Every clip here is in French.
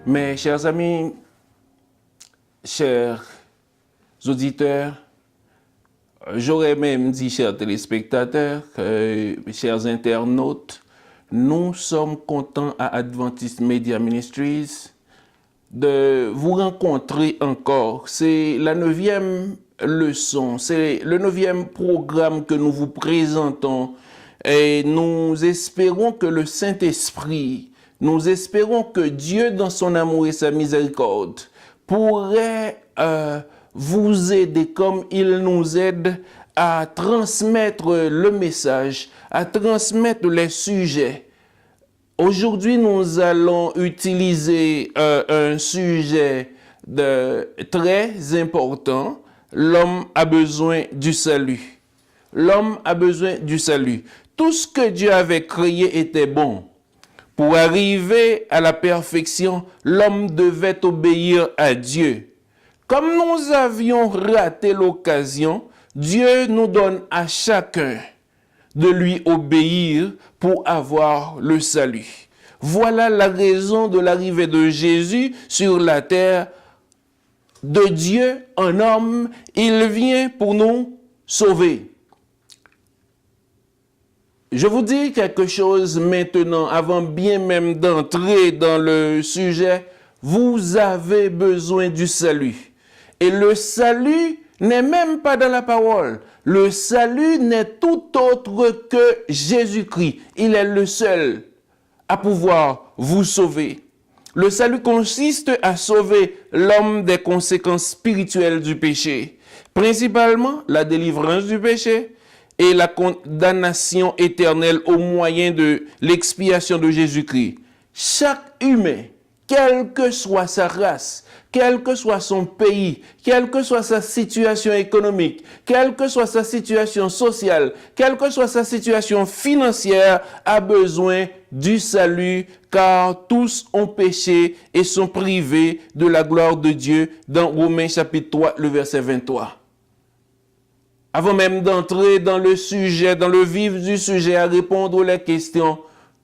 Mes chers amis, chers auditeurs, j'aurais même dit chers téléspectateurs, chers internautes, nous sommes contents à Adventist Media Ministries de vous rencontrer encore. C'est la 9e leçon, c'est le 9e programme que nous vous présentons et nous espérons que le Saint-Esprit, nous espérons que Dieu dans son amour et sa miséricorde pourrait vous aider comme il nous aide à transmettre le message, à transmettre les sujets. Aujourd'hui, nous allons utiliser un sujet très important. L'homme a besoin du salut. L'homme a besoin du salut. Tout ce que Dieu avait créé était bon. Pour arriver à la perfection, l'homme devait obéir à Dieu. Comme nous avions raté l'occasion, Dieu nous donne à chacun de lui obéir pour avoir le salut. Voilà la raison de l'arrivée de Jésus sur la terre. De Dieu en homme, il vient pour nous sauver. Je vous dis quelque chose maintenant, avant bien même d'entrer dans le sujet. Vous avez besoin du salut. Et le salut n'est même pas dans la parole. Le salut n'est tout autre que Jésus-Christ. Il est le seul à pouvoir vous sauver. Le salut consiste à sauver l'homme des conséquences spirituelles du péché, principalement la délivrance du péché et la condamnation éternelle au moyen de l'expiation de Jésus-Christ. Chaque humain, quelle que soit sa race, quel que soit son pays, quelle que soit sa situation économique, quelle que soit sa situation sociale, quelle que soit sa situation financière, a besoin du salut, car tous ont péché et sont privés de la gloire de Dieu, dans Romains chapitre 3, le verset 23. Avant même d'entrer dans le sujet, dans le vif du sujet, à répondre aux questions,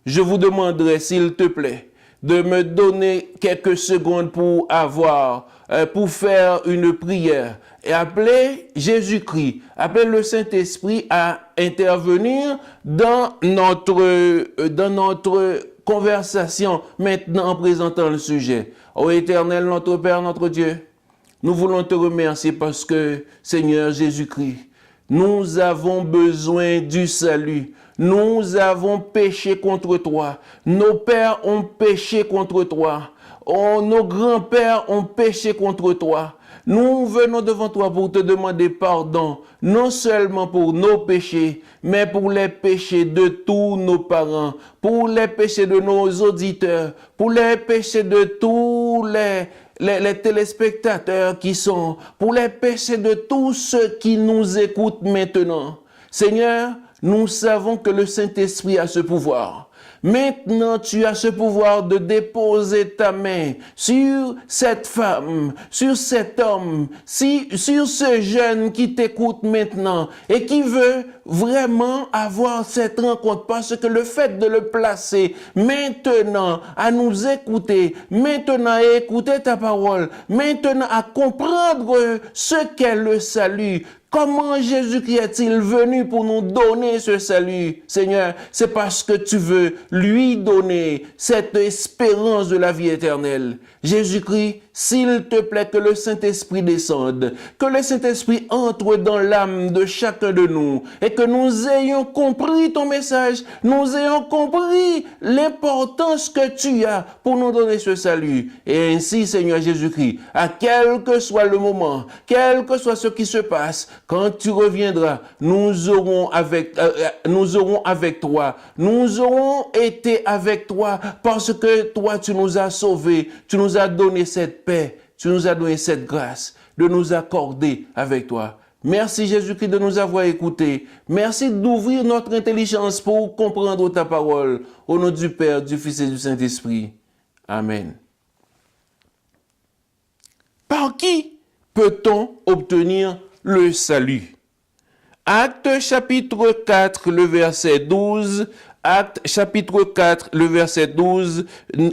je vous demanderai, s'il te plaît, de me donner quelques secondes pour faire une prière et appeler Jésus-Christ, appeler le Saint-Esprit à intervenir dans notre conversation maintenant en présentant le sujet. Ô Éternel, notre Père, notre Dieu, nous voulons te remercier parce que, Seigneur Jésus-Christ, nous avons besoin du salut. Nous avons péché contre toi. Nos pères ont péché contre toi. Oh, nos grands-pères ont péché contre toi. Nous venons devant toi pour te demander pardon, non seulement pour nos péchés, mais pour les péchés de tous nos parents, pour les péchés de nos auditeurs, pour les péchés de tous les téléspectateurs qui sont, pour les péchés de tous ceux qui nous écoutent maintenant. Seigneur, nous savons que le Saint-Esprit a ce pouvoir. Maintenant, tu as ce pouvoir de déposer ta main sur cette femme, sur cet homme, sur ce jeune qui t'écoute maintenant et qui veut vraiment avoir cette rencontre, parce que le fait de le placer maintenant à nous écouter, maintenant à écouter ta parole, maintenant à comprendre ce qu'est le salut, comment Jésus-Christ est-il venu pour nous donner ce salut? Seigneur, c'est parce que tu veux lui donner cette espérance de la vie éternelle. Jésus-Christ, s'il te plaît, que le Saint-Esprit descende, que le Saint-Esprit entre dans l'âme de chacun de nous et que nous ayons compris ton message, nous ayons compris l'importance que tu as pour nous donner ce salut. Et ainsi, Seigneur Jésus-Christ, à quel que soit le moment, quel que soit ce qui se passe, quand tu reviendras, nous aurons avec toi, nous aurons été avec toi parce que toi, tu nous as sauvés, tu nous as donné cette paix, tu nous as donné cette grâce de nous accorder avec toi. Merci Jésus-Christ de nous avoir écoutés. Merci d'ouvrir notre intelligence pour comprendre ta parole. Au nom du Père, du Fils et du Saint-Esprit. Amen. Par qui peut-on obtenir le salut? Actes chapitre 4, le verset 12 Actes chapitre 4, le verset 12,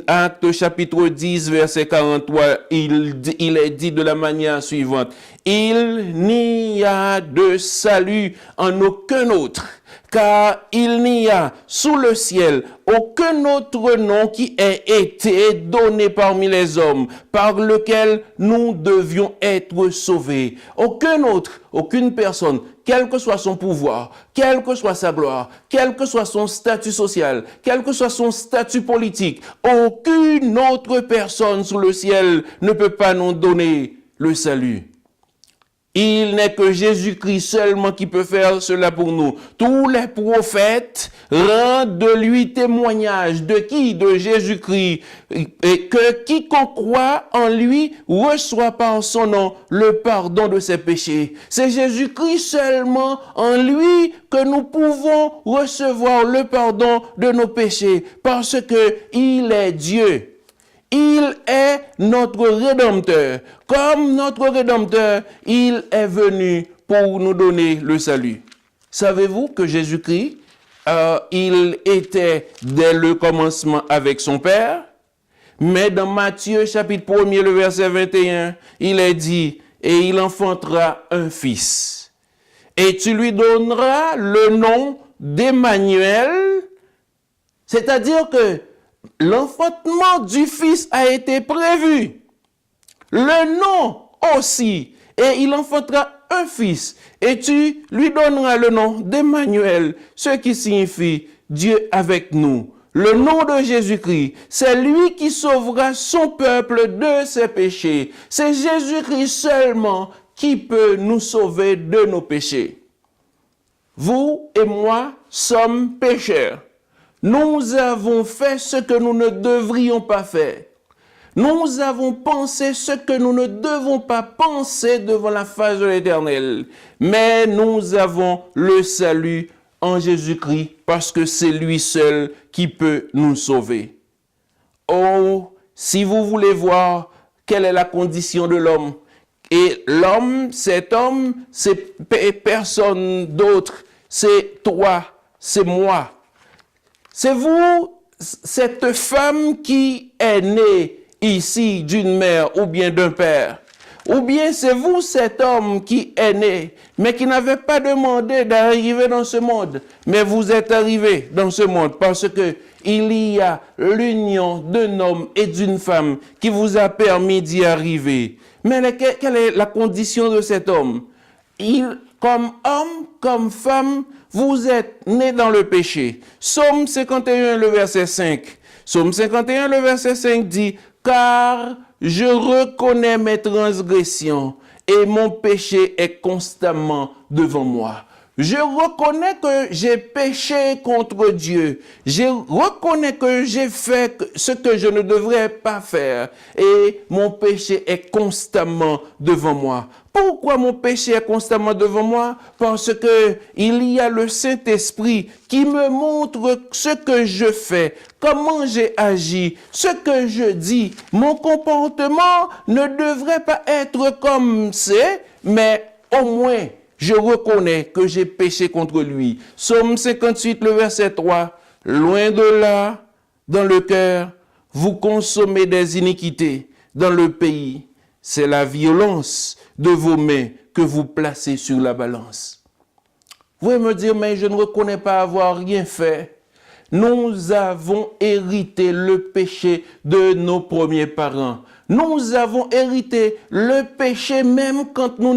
Actes chapitre 10, verset 43, il est dit de la manière suivante. Il n'y a de salut en aucun autre, car il n'y a sous le ciel aucun autre nom qui ait été donné parmi les hommes, par lequel nous devions être sauvés. Aucun autre, aucune personne, quel que soit son pouvoir, quelle que soit sa gloire, quel que soit son statut social, quel que soit son statut politique, aucune autre personne sous le ciel ne peut pas nous donner le salut. Il n'est que Jésus-Christ seulement qui peut faire cela pour nous. Tous les prophètes rendent de lui témoignage. De qui? De Jésus-Christ. Et que quiconque croit en lui reçoit par son nom le pardon de ses péchés. C'est Jésus-Christ seulement en lui que nous pouvons recevoir le pardon de nos péchés. Parce que il est Dieu. Il est notre Rédempteur. Comme notre Rédempteur, il est venu pour nous donner le salut. Savez-vous que Jésus-Christ, il était dès le commencement avec son Père? Mais dans Matthieu chapitre 1er, le verset 21, il est dit, et il enfantera un fils. Et tu lui donneras le nom d'Emmanuel, c'est-à-dire que l'enfantement du Fils a été prévu. Le nom aussi. Et il enfantera un fils. Et tu lui donneras le nom d'Emmanuel, ce qui signifie Dieu avec nous. Le nom de Jésus-Christ, c'est lui qui sauvera son peuple de ses péchés. C'est Jésus-Christ seulement qui peut nous sauver de nos péchés. Vous et moi sommes pécheurs. Nous avons fait ce que nous ne devrions pas faire. Nous avons pensé ce que nous ne devons pas penser devant la face de l'Éternel. Mais nous avons le salut en Jésus-Christ parce que c'est lui seul qui peut nous sauver. Oh, si vous voulez voir quelle est la condition de l'homme, et l'homme, cet homme, c'est personne d'autre, c'est toi, c'est moi. C'est vous, cette femme qui est née ici d'une mère ou bien d'un père. Ou bien c'est vous, cet homme qui est né, mais qui n'avait pas demandé d'arriver dans ce monde. Mais vous êtes arrivé dans ce monde parce que il y a l'union d'un homme et d'une femme qui vous a permis d'y arriver. Mais quelle est la condition de cet homme? Comme homme, comme femme, vous êtes né dans le péché. Psaume 51, le verset 5. Psaume 51, le verset 5 dit, « Car je reconnais mes transgressions et mon péché est constamment devant moi. » Je reconnais que j'ai péché contre Dieu. Je reconnais que j'ai fait ce que je ne devrais pas faire. Et mon péché est constamment devant moi. Pourquoi mon péché est constamment devant moi? Parce que il y a le Saint-Esprit qui me montre ce que je fais, comment j'ai agi, ce que je dis. Mon comportement ne devrait pas être comme c'est, mais au moins, je reconnais que j'ai péché contre lui. Psaume 58, le verset 3. Loin de là, dans le cœur, vous consommez des iniquités dans le pays. C'est la violence de vos mains que vous placez sur la balance. Vous pouvez me dire, mais je ne reconnais pas avoir rien fait. Nous avons hérité le péché de nos premiers parents. Nous avons hérité le péché même quand nous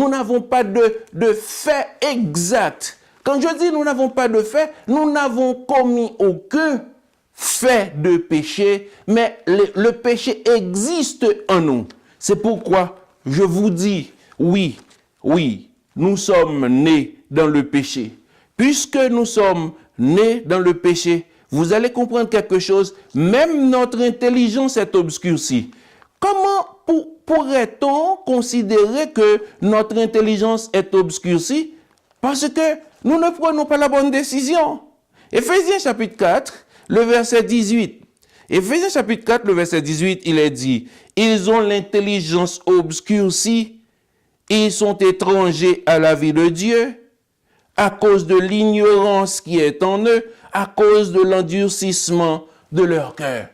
n'avons pas de fait exact. Quand je dis nous n'avons pas de fait, nous n'avons commis aucun fait de péché, mais le péché existe en nous. C'est pourquoi je vous dis, oui, nous sommes nés dans le péché. Puisque nous sommes nés dans le péché, vous allez comprendre quelque chose, même notre intelligence est obscurcie. Comment pourrait-on considérer que notre intelligence est obscurcie? Parce que nous ne prenons pas la bonne décision. Éphésiens chapitre 4, le verset 18. Éphésiens chapitre 4, le verset 18, il est dit, « Ils ont l'intelligence obscurcie, ils sont étrangers à la vie de Dieu, à cause de l'ignorance qui est en eux, à cause de l'endurcissement de leur cœur.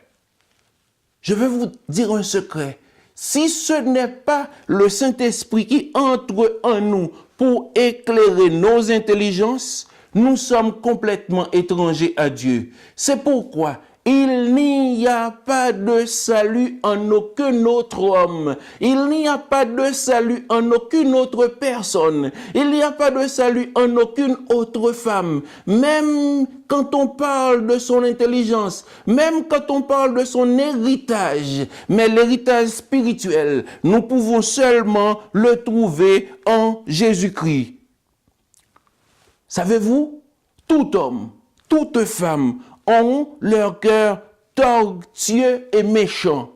Je vais vous dire un secret. Si ce n'est pas le Saint-Esprit qui entre en nous pour éclairer nos intelligences, nous sommes complètement étrangers à Dieu. C'est pourquoi il n'y a pas de salut en aucun autre homme. Il n'y a pas de salut en aucune autre personne. Il n'y a pas de salut en aucune autre femme. Même quand on parle de son intelligence, même quand on parle de son héritage, mais l'héritage spirituel, nous pouvons seulement le trouver en Jésus-Christ. Savez-vous, tout homme, toute femme ont leur cœur tortueux et méchant.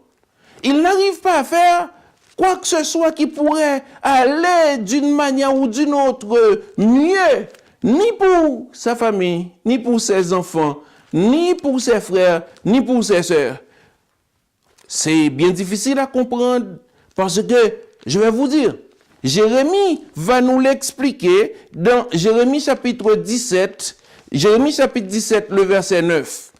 Ils n'arrivent pas à faire quoi que ce soit qui pourrait aller d'une manière ou d'une autre mieux, ni pour sa famille, ni pour ses enfants, ni pour ses frères, ni pour ses sœurs. C'est bien difficile à comprendre parce que, je vais vous dire, Jérémie va nous l'expliquer dans Jérémie chapitre 17, le verset 9.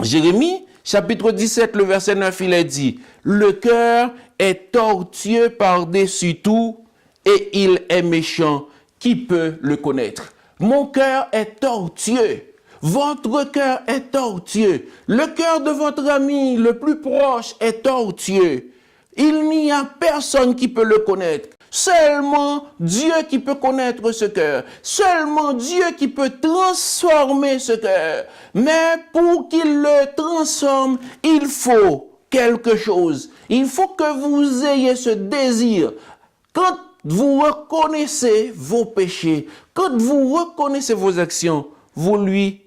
Jérémie, chapitre 17, le verset 9, il est dit, « Le cœur est tortueux par-dessus tout et il est méchant. Qui peut le connaître? » Mon cœur est tortueux. Votre cœur est tortueux. Le cœur de votre ami le plus proche est tortueux. Il n'y a personne qui peut le connaître. Seulement Dieu qui peut connaître ce cœur. Seulement Dieu qui peut transformer ce cœur. Mais pour qu'il le transforme, il faut quelque chose. Il faut que vous ayez ce désir. Quand vous reconnaissez vos péchés, quand vous reconnaissez vos actions, vous lui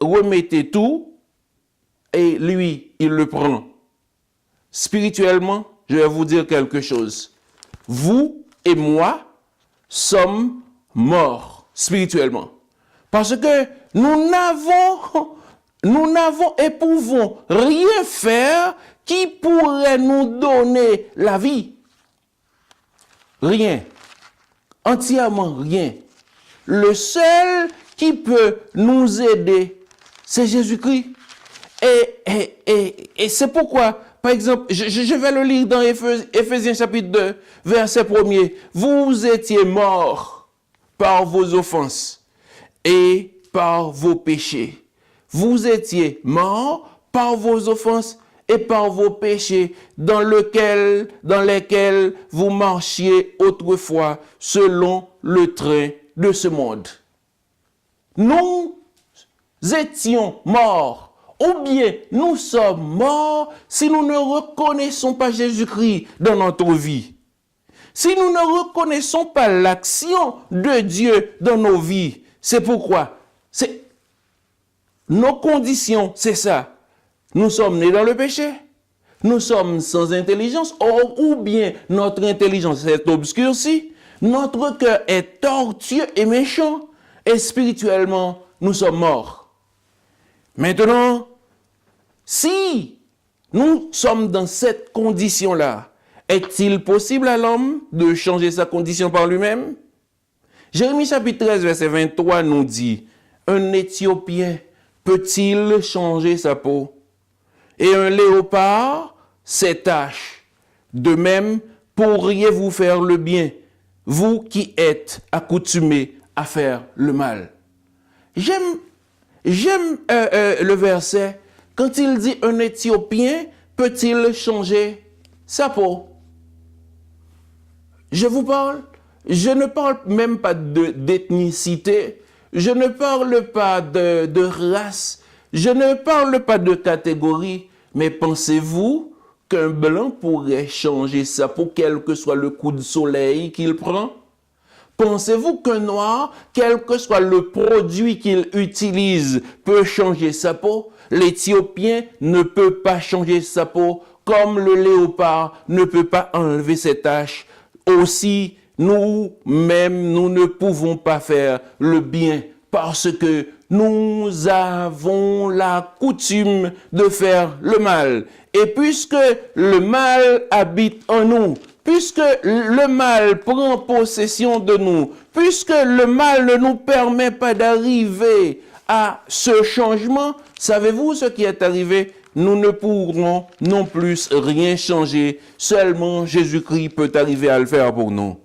remettez tout et lui, il le prend. Spirituellement, je vais vous dire quelque chose. Vous et moi sommes morts spirituellement. Parce que nous n'avons et pouvons rien faire qui pourrait nous donner la vie. Rien. Entièrement rien. Le seul qui peut nous aider, c'est Jésus-Christ. Et c'est pourquoi, par exemple, je vais le lire dans Éphésiens chapitre 2, verset 1er. Vous étiez morts par vos offenses et par vos péchés. Vous étiez morts par vos offenses et par vos péchés dans lesquels vous marchiez autrefois selon le train de ce monde. Nous étions morts. Ou bien nous sommes morts si nous ne reconnaissons pas Jésus-Christ dans notre vie. Si nous ne reconnaissons pas l'action de Dieu dans nos vies. C'est pourquoi nos conditions, c'est ça. Nous sommes nés dans le péché. Nous sommes sans intelligence. Ou bien notre intelligence est obscurcie. Notre cœur est tortueux et méchant. Et spirituellement, nous sommes morts. Maintenant, si nous sommes dans cette condition-là, est-il possible à l'homme de changer sa condition par lui-même? Jérémie chapitre 13, verset 23 nous dit, « Un Éthiopien peut-il changer sa peau? Et un léopard ses taches. De même, pourriez-vous faire le bien, vous qui êtes accoutumés à faire le mal. » J'aime le verset quand il dit un Éthiopien peut-il changer sa peau. Je ne parle même pas d'ethnicité, je ne parle pas de race, je ne parle pas de catégorie, mais pensez-vous qu'un blanc pourrait changer sa peau quel que soit le coup de soleil qu'il prend? Pensez-vous qu'un noir, quel que soit le produit qu'il utilise, peut changer sa peau? L'Éthiopien ne peut pas changer sa peau, comme le léopard ne peut pas enlever ses taches. Aussi, nous-mêmes, nous ne pouvons pas faire le bien parce que nous avons la coutume de faire le mal. Et puisque le mal habite en nous, puisque le mal prend possession de nous, puisque le mal ne nous permet pas d'arriver à ce changement, savez-vous ce qui est arrivé? Nous ne pourrons non plus rien changer. Seulement Jésus-Christ peut arriver à le faire pour nous.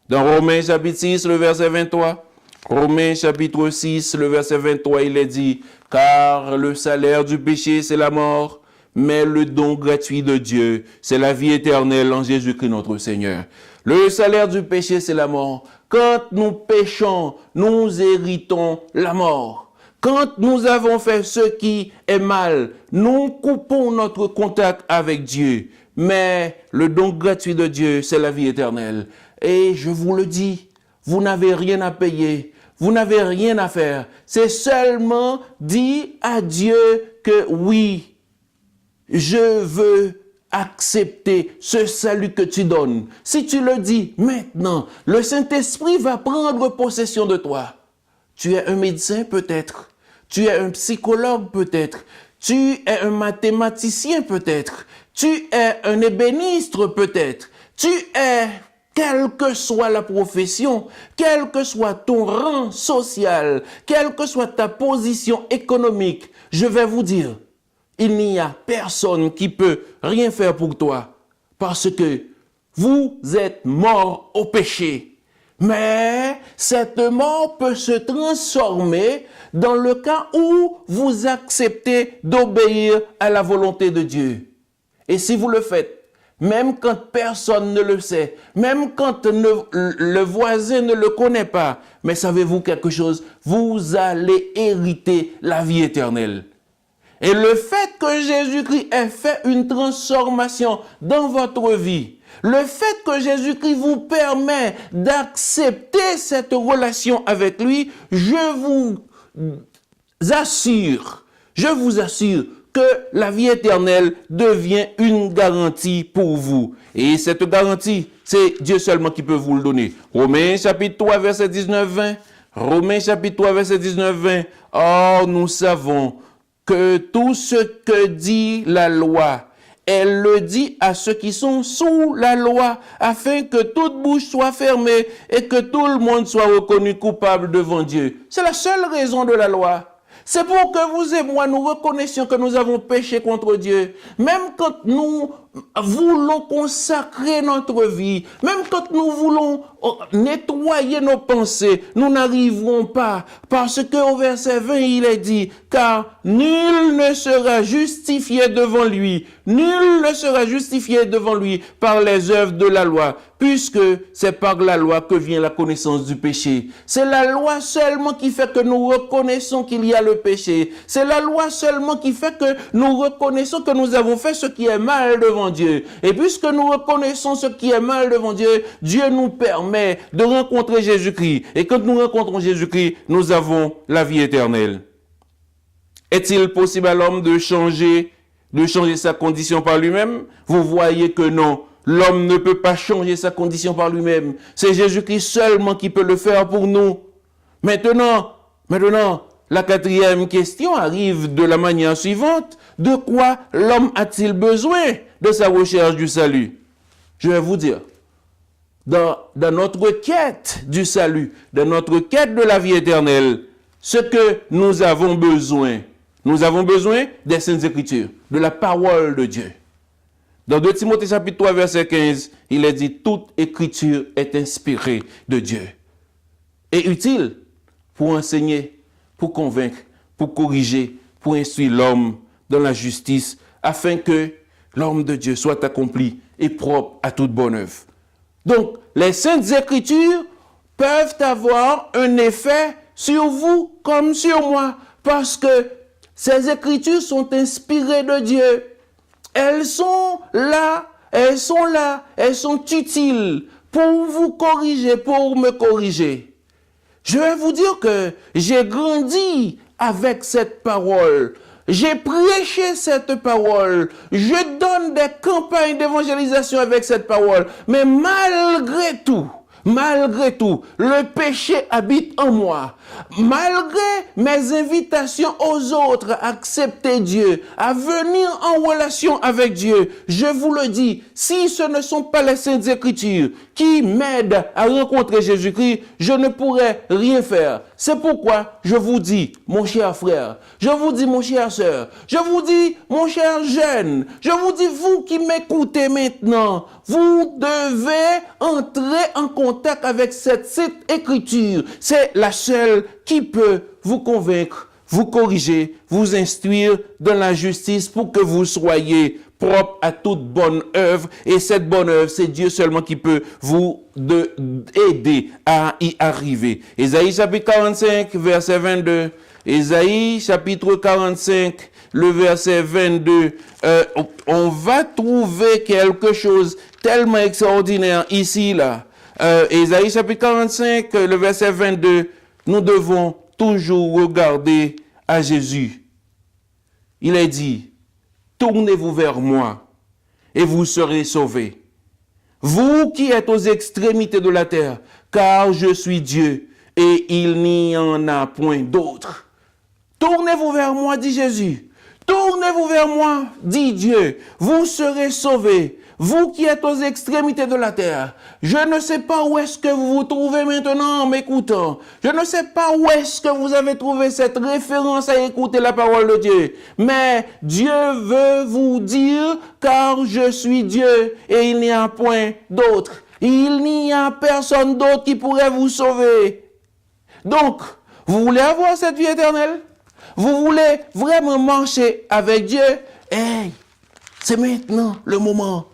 Dans Romains chapitre 6, le verset 23, Romains chapitre 6, le verset 23, il est dit, « Car le salaire du péché, c'est la mort, mais le don gratuit de Dieu, c'est la vie éternelle en Jésus-Christ notre Seigneur. » Le salaire du péché, c'est la mort. Quand nous péchons, nous héritons la mort. Quand nous avons fait ce qui est mal, nous coupons notre contact avec Dieu. Mais le don gratuit de Dieu, c'est la vie éternelle. Et je vous le dis, vous n'avez rien à payer, vous n'avez rien à faire. C'est seulement dire à Dieu que oui, je veux accepter ce salut que tu donnes. Si tu le dis maintenant, le Saint-Esprit va prendre possession de toi. Tu es un médecin peut-être, tu es un psychologue peut-être, tu es un mathématicien peut-être, tu es un ébéniste peut-être, tu es, quelle que soit la profession, quel que soit ton rang social, quelle que soit ta position économique, je vais vous dire, il n'y a personne qui peut rien faire pour toi parce que vous êtes mort au péché. Mais cette mort peut se transformer dans le cas où vous acceptez d'obéir à la volonté de Dieu. Et si vous le faites, même quand personne ne le sait, même quand le voisin ne le connaît pas, mais savez-vous quelque chose? Vous allez hériter la vie éternelle. Et le fait que Jésus-Christ ait fait une transformation dans votre vie, le fait que Jésus-Christ vous permet d'accepter cette relation avec lui, je vous assure que la vie éternelle devient une garantie pour vous. Et cette garantie, c'est Dieu seulement qui peut vous le donner. Romains chapitre 3, verset 19-20. Romains chapitre 3, verset 19-20. Or, nous savons que tout ce que dit la loi, elle le dit à ceux qui sont sous la loi, afin que toute bouche soit fermée et que tout le monde soit reconnu coupable devant Dieu. C'est la seule raison de la loi. C'est pour que vous et moi, nous reconnaissions que nous avons péché contre Dieu. Même quand nous voulons consacrer notre vie, même quand nous voulons nettoyer nos pensées, nous n'arriverons pas. Parce qu'au verset 20, il est dit, « Car nul ne sera justifié devant lui, nul ne sera justifié devant lui par les œuvres de la loi, puisque c'est par la loi que vient la connaissance du péché. » C'est la loi seulement qui fait que nous reconnaissons qu'il y a le péché. C'est la loi seulement qui fait que nous reconnaissons que nous avons fait ce qui est mal devant Dieu. Et puisque nous reconnaissons ce qui est mal devant Dieu, Dieu nous permet de rencontrer Jésus-Christ. Et quand nous rencontrons Jésus-Christ, nous avons la vie éternelle. Est-il possible à l'homme de changer sa condition par lui-même? Vous voyez que non. L'homme ne peut pas changer sa condition par lui-même. C'est Jésus-Christ seulement qui peut le faire pour nous. Maintenant, la quatrième question arrive de la manière suivante. De quoi l'homme a-t-il besoin de sa recherche du salut? Je vais vous dire. Dans notre quête du salut, dans notre quête de la vie éternelle, ce que nous avons besoin des Saintes Écritures, de la parole de Dieu. Dans 2 Timothée chapitre 3, verset 15, il est dit, toute écriture est inspirée de Dieu et utile pour enseigner, pour convaincre, pour corriger, pour instruire l'homme dans la justice, afin que l'homme de Dieu soit accompli et propre à toute bonne œuvre. Donc, les Saintes Écritures peuvent avoir un effet sur vous comme sur moi, parce que ces Écritures sont inspirées de Dieu. Elles sont là, elles sont utiles pour vous corriger, pour me corriger. Je vais vous dire que j'ai grandi avec cette parole. J'ai prêché cette parole. Je donne des campagnes d'évangélisation avec cette parole. Mais malgré tout, le péché habite en moi. Malgré mes invitations aux autres à accepter Dieu, à venir en relation avec Dieu, je vous le dis, si ce ne sont pas les Saintes Écritures qui m'aident à rencontrer Jésus-Christ, je ne pourrais rien faire. C'est pourquoi je vous dis, mon cher frère, je vous dis, mon cher sœur, je vous dis, mon cher jeune, je vous dis, vous qui m'écoutez maintenant, vous devez entrer en contact avec cette écriture. C'est la seule qui peut vous convaincre, vous corriger, vous instruire dans la justice pour que vous soyez propre à toute bonne œuvre. Et cette bonne œuvre, c'est Dieu seulement qui peut vous aider à y arriver. Ésaïe chapitre 45, verset 22. Ésaïe chapitre 45, le verset 22. On va trouver quelque chose tellement extraordinaire ici, là. Ésaïe chapitre 45, le verset 22. Nous devons toujours regarder à Jésus. Il est dit, tournez-vous vers moi et vous serez sauvés. Vous qui êtes aux extrémités de la terre, car je suis Dieu et il n'y en a point d'autre. Tournez-vous vers moi, dit Jésus. Tournez-vous vers moi, dit Dieu. Vous serez sauvés. Vous qui êtes aux extrémités de la terre, je ne sais pas où est-ce que vous vous trouvez maintenant en m'écoutant. Je ne sais pas où est-ce que vous avez trouvé cette référence à écouter la parole de Dieu. Mais Dieu veut vous dire, car je suis Dieu et il n'y a point d'autre. Il n'y a personne d'autre qui pourrait vous sauver. Donc, vous voulez avoir cette vie éternelle? Vous voulez vraiment marcher avec Dieu? Hey, c'est maintenant le moment.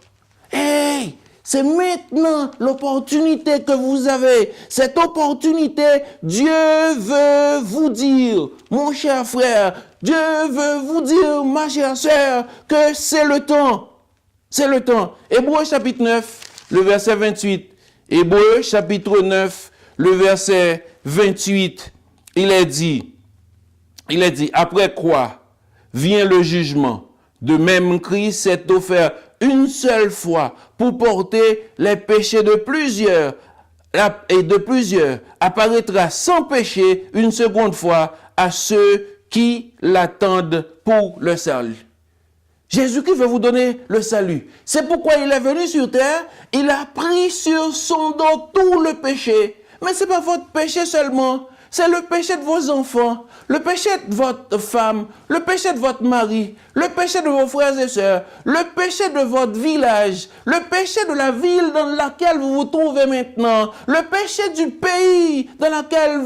Hey, c'est maintenant l'opportunité que vous avez. Cette opportunité, Dieu veut vous dire, mon cher frère, Dieu veut vous dire, ma chère sœur, que c'est le temps. C'est le temps. Hébreux chapitre 9, le verset 28. Hébreux chapitre 9, le verset 28. Il est dit, après quoi vient le jugement. De même, Christ s'est offert une seule fois pour porter les péchés de plusieurs, et de plusieurs apparaîtra sans péché une seconde fois à ceux qui l'attendent pour le salut. Jésus-Christ veut vous donner le salut. C'est pourquoi il est venu sur terre, il a pris sur son dos tout le péché. Mais ce n'est pas votre péché seulement. C'est le péché de vos enfants, le péché de votre femme, le péché de votre mari, le péché de vos frères et sœurs, le péché de votre village, le péché de la ville dans laquelle vous vous trouvez maintenant, le péché du pays dans lequel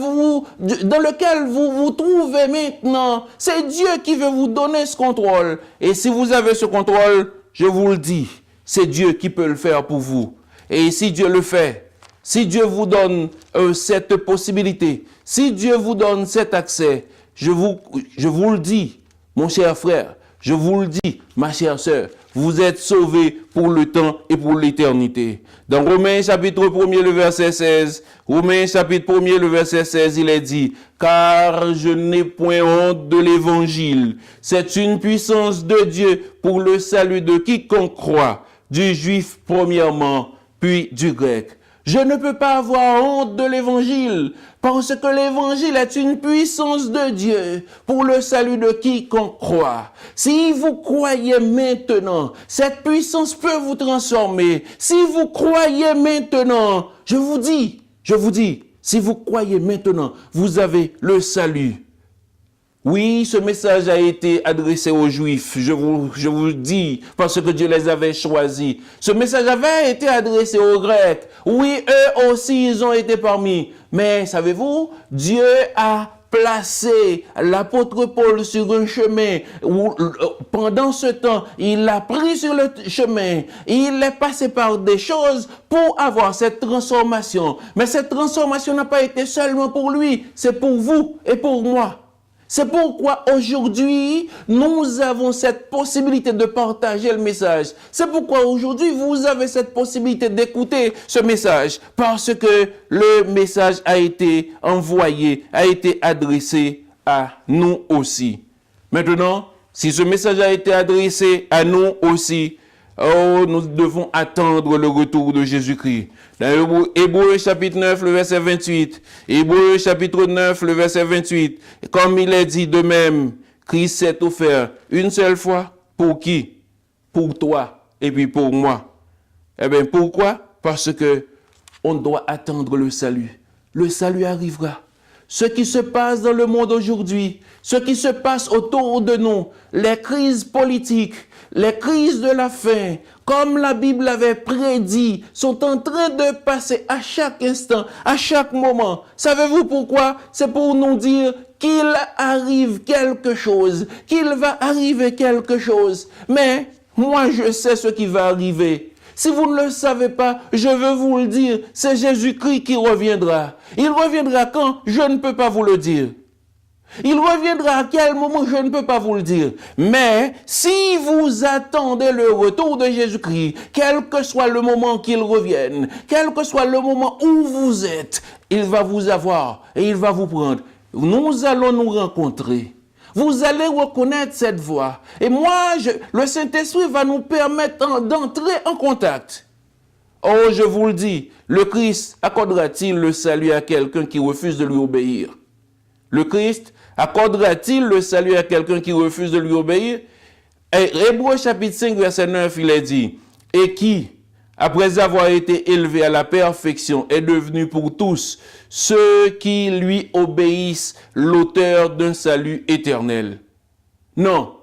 vous vous trouvez maintenant. C'est Dieu qui veut vous donner ce contrôle. Et si vous avez ce contrôle, je vous le dis, c'est Dieu qui peut le faire pour vous. Et si Dieu le fait, si Dieu vous donne cette possibilité, si Dieu vous donne cet accès, je vous le dis, mon cher frère, je vous le dis, ma chère sœur, vous êtes sauvés pour le temps et pour l'éternité. Dans Romains chapitre 1er, le verset 16, Romains chapitre 1er, le verset 16, il est dit, « Car je n'ai point honte de l'évangile. C'est une puissance de Dieu pour le salut de quiconque croit, du juif premièrement, puis du grec. » Je ne peux pas avoir honte de l'évangile, parce que l'évangile est une puissance de Dieu pour le salut de quiconque croit. Si vous croyez maintenant, cette puissance peut vous transformer. Si vous croyez maintenant, je vous dis, si vous croyez maintenant, vous avez le salut. Oui, ce message a été adressé aux Juifs, je vous le dis, parce que Dieu les avait choisis. Ce message avait été adressé aux Grecs. Oui, eux aussi, ils ont été parmi. Mais savez-vous, Dieu a placé l'apôtre Paul sur un chemin où, pendant ce temps, il l'a pris sur le chemin. Il est passé par des choses pour avoir cette transformation. Mais cette transformation n'a pas été seulement pour lui, c'est pour vous et pour moi. C'est pourquoi aujourd'hui, nous avons cette possibilité de partager le message. C'est pourquoi aujourd'hui, vous avez cette possibilité d'écouter ce message. Parce que le message a été envoyé, a été adressé à nous aussi. Maintenant, si ce message a été adressé à nous aussi, nous devons attendre le retour de Jésus-Christ. Dans Hébreux chapitre 9, le verset 28. Hébreux chapitre 9, le verset 28. Comme il est dit de même, Christ s'est offert une seule fois. Pour qui? Pour toi et puis pour moi. Eh bien, pourquoi? Parce que on doit attendre le salut. Le salut arrivera. ce qui se passe dans le monde aujourd'hui, ce qui se passe autour de nous, les crises politiques, les crises de la faim, comme la Bible avait prédit, sont en train de passer à chaque instant, à chaque moment. Savez-vous pourquoi? C'est pour nous dire qu'il arrive quelque chose, qu'il va arriver quelque chose. Mais moi, je sais ce qui va arriver. Si vous ne le savez pas, je veux vous le dire, c'est Jésus-Christ qui reviendra. Il reviendra quand? Je ne peux pas vous le dire. Il reviendra à quel moment? Je ne peux pas vous le dire. Mais si vous attendez le retour de Jésus-Christ, quel que soit le moment qu'il revienne, quel que soit le moment où vous êtes, il va vous avoir et il va vous prendre. Nous allons nous rencontrer. Vous allez reconnaître cette voix. Et moi, le Saint-Esprit va nous permettre d'entrer en contact. Oh, je vous le dis, le Christ accordera-t-il le salut à quelqu'un qui refuse de lui obéir? Le Christ accordera-t-il le salut à quelqu'un qui refuse de lui obéir? Hébreux chapitre 5, verset 9, il est dit, « Et qui, après avoir été élevé à la perfection, est devenu pour tous ceux qui lui obéissent l'auteur d'un salut éternel. » Non,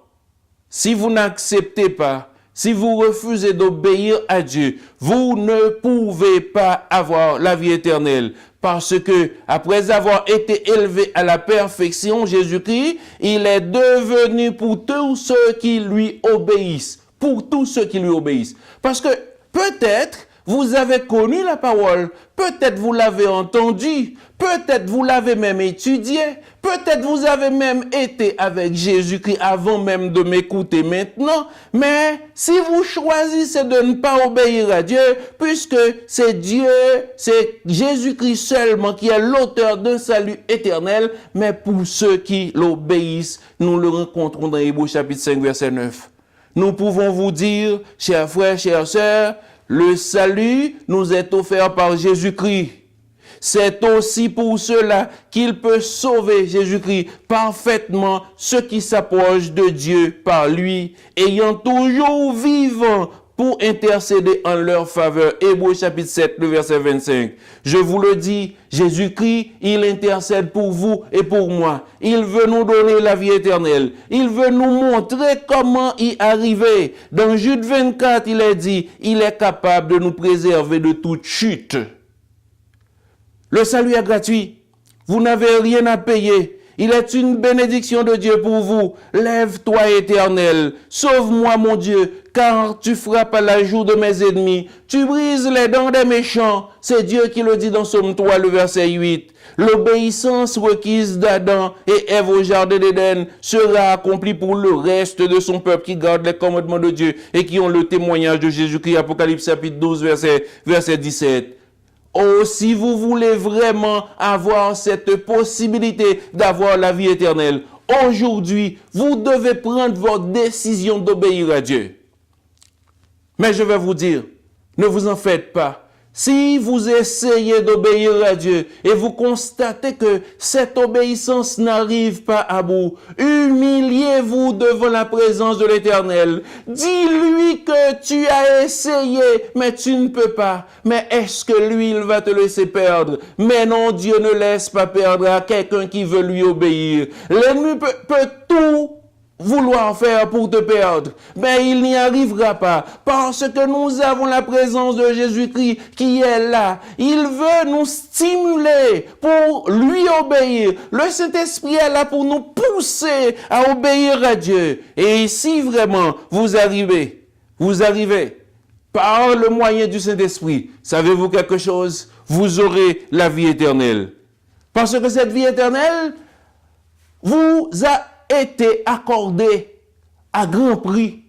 si vous n'acceptez pas, si vous refusez d'obéir à Dieu, vous ne pouvez pas avoir la vie éternelle. Parce que, après avoir été élevé à la perfection, Jésus-Christ, il est devenu pour tous ceux qui lui obéissent. Pour tous ceux qui lui obéissent. Parce que, peut-être, vous avez connu la parole, peut-être vous l'avez entendue, peut-être vous l'avez même étudiée, peut-être vous avez même été avec Jésus-Christ avant même de m'écouter maintenant, mais si vous choisissez de ne pas obéir à Dieu, puisque c'est Dieu, c'est Jésus-Christ seulement qui est l'auteur d'un salut éternel, mais pour ceux qui l'obéissent, nous le rencontrons dans Hébreux chapitre 5, verset 9. Nous pouvons vous dire, chers frères, chères sœurs, le salut nous est offert par Jésus-Christ. C'est aussi pour cela qu'il peut sauver, Jésus-Christ, parfaitement ceux qui s'approchent de Dieu par lui, ayant toujours vivant pour intercéder en leur faveur. Hébreux chapitre 7, le verset 25. Je vous le dis, Jésus-Christ, il intercède pour vous et pour moi. Il veut nous donner la vie éternelle. Il veut nous montrer comment y arriver. Dans Jude 24, il est dit, il est capable de nous préserver de toute chute. Le salut est gratuit. Vous n'avez rien à payer. Il est une bénédiction de Dieu pour vous. Lève-toi, Éternel. Sauve-moi, mon Dieu, car tu frappes à la joue de mes ennemis. Tu brises les dents des méchants. C'est Dieu qui le dit dans Psaume 3, le verset 8. L'obéissance requise d'Adam et Ève au jardin d'Éden sera accomplie pour le reste de son peuple qui garde les commandements de Dieu et qui ont le témoignage de Jésus-Christ. Apocalypse chapitre 12, verset 17. Oh, si vous voulez vraiment avoir cette possibilité d'avoir la vie éternelle, aujourd'hui, vous devez prendre votre décision d'obéir à Dieu. Mais je vais vous dire, ne vous en faites pas. Si vous essayez d'obéir à Dieu et vous constatez que cette obéissance n'arrive pas à bout, humiliez-vous devant la présence de l'Éternel. Dis-lui que tu as essayé, mais tu ne peux pas. Mais est-ce que lui, il va te laisser perdre? Mais non, Dieu ne laisse pas perdre à quelqu'un qui veut lui obéir. L'ennemi peut tout vouloir faire pour te perdre, mais il n'y arrivera pas, parce que nous avons la présence de Jésus-Christ qui est là. Il veut nous stimuler pour lui obéir. Le Saint-Esprit est là pour nous pousser à obéir à Dieu. Et si vraiment vous arrivez par le moyen du Saint-Esprit, savez-vous quelque chose? Vous aurez la vie éternelle. Parce que cette vie éternelle vous a été accordé à grand prix.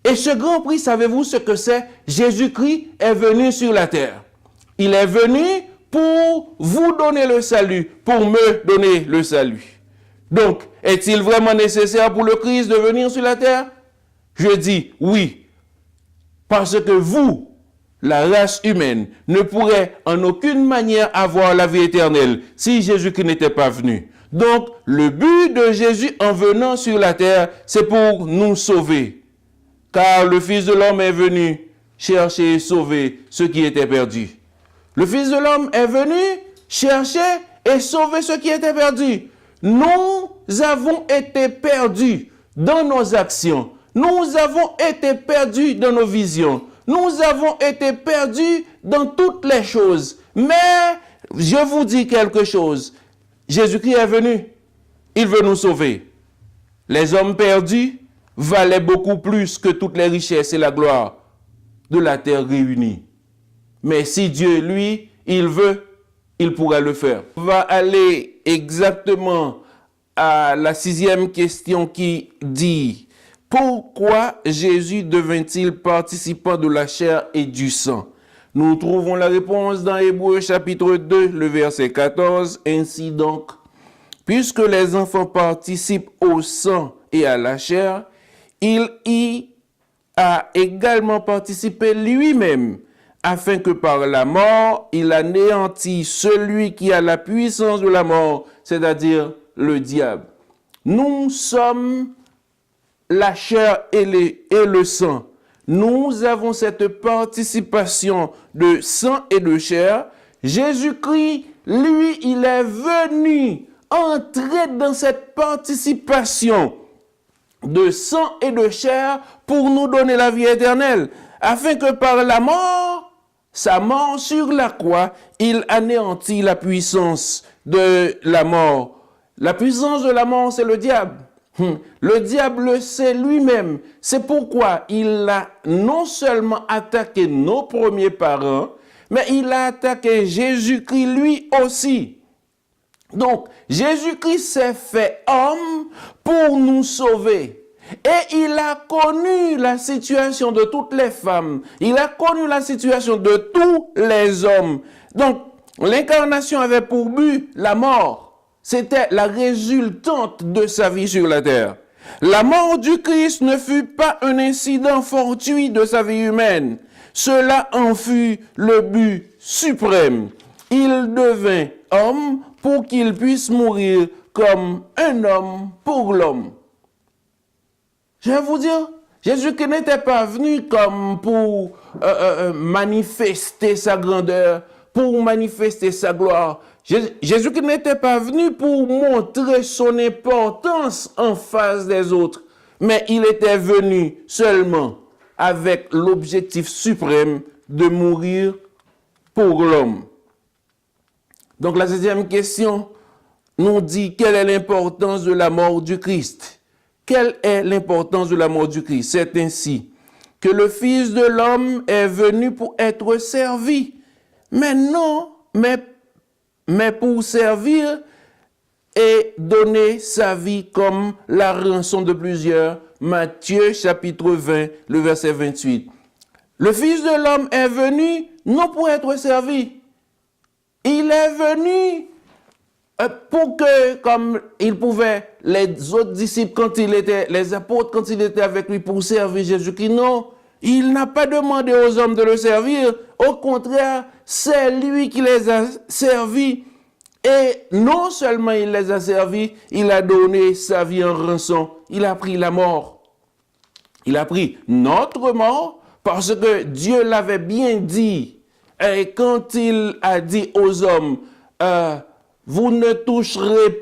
Et ce grand prix, savez-vous ce que c'est? Jésus-Christ est venu sur la terre. Il est venu pour vous donner le salut, pour me donner le salut. Donc, est-il vraiment nécessaire pour le Christ de venir sur la terre? Je dis oui. Parce que vous, la race humaine, ne pourrait en aucune manière avoir la vie éternelle si Jésus-Christ n'était pas venu. Donc, le but de Jésus en venant sur la terre, c'est pour nous sauver. Car le Fils de l'homme est venu chercher et sauver ceux qui étaient perdus. Le Fils de l'homme est venu chercher et sauver ceux qui étaient perdus. Nous avons été perdus dans nos actions. Nous avons été perdus dans nos visions. Nous avons été perdus dans toutes les choses. Mais je vous dis quelque chose. Jésus-Christ est venu. Il veut nous sauver. Les hommes perdus valaient beaucoup plus que toutes les richesses et la gloire de la terre réunie. Mais si Dieu, lui, il veut, il pourra le faire. On va aller exactement à la 6e question qui dit: pourquoi Jésus devint-il participant de la chair et du sang? Nous trouvons la réponse dans Hébreux chapitre 2, le verset 14. Ainsi donc, puisque les enfants participent au sang et à la chair, il y a également participé lui-même, afin que par la mort, il anéantisse celui qui a la puissance de la mort, c'est-à-dire le diable. Nous sommes la chair et le sang. Nous avons cette participation de sang et de chair. Jésus-Christ, lui, il est venu entrer dans cette participation de sang et de chair pour nous donner la vie éternelle, afin que par la mort, sa mort sur la croix, il anéantit la puissance de la mort. La puissance de la mort, c'est le diable. Le diable le sait lui-même. C'est pourquoi il a non seulement attaqué nos premiers parents, mais il a attaqué Jésus-Christ lui aussi. Donc, Jésus-Christ s'est fait homme pour nous sauver. Et il a connu la situation de toutes les femmes. Il a connu la situation de tous les hommes. Donc, l'incarnation avait pour but la mort. C'était la résultante de sa vie sur la terre. La mort du Christ ne fut pas un incident fortuit de sa vie humaine. Cela en fut le but suprême. Il devint homme pour qu'il puisse mourir comme un homme pour l'homme. Je vais vous dire, Jésus-Christ n'était pas venu comme pour manifester sa grandeur, pour manifester sa gloire. Jésus-Christ n'était pas venu pour montrer son importance en face des autres, mais il était venu seulement avec l'objectif suprême de mourir pour l'homme. Donc la 7e question nous dit: quelle est l'importance de la mort du Christ? Quelle est l'importance de la mort du Christ? C'est ainsi que le Fils de l'homme est venu pour être servi. Mais non, mais pour servir et donner sa vie comme la rançon de plusieurs. Matthieu chapitre 20, le verset 28. Le Fils de l'homme est venu non pour être servi. Il est venu pour que, comme il pouvait, les autres disciples, les apôtres, quand ils étaient avec lui pour servir Jésus-Christ, non, il n'a pas demandé aux hommes de le servir. Au contraire, c'est lui qui les a servis. Et non seulement il les a servis, il a donné sa vie en rançon. Il a pris la mort. Il a pris notre mort parce que Dieu l'avait bien dit. Et quand il a dit aux hommes, vous ne toucherez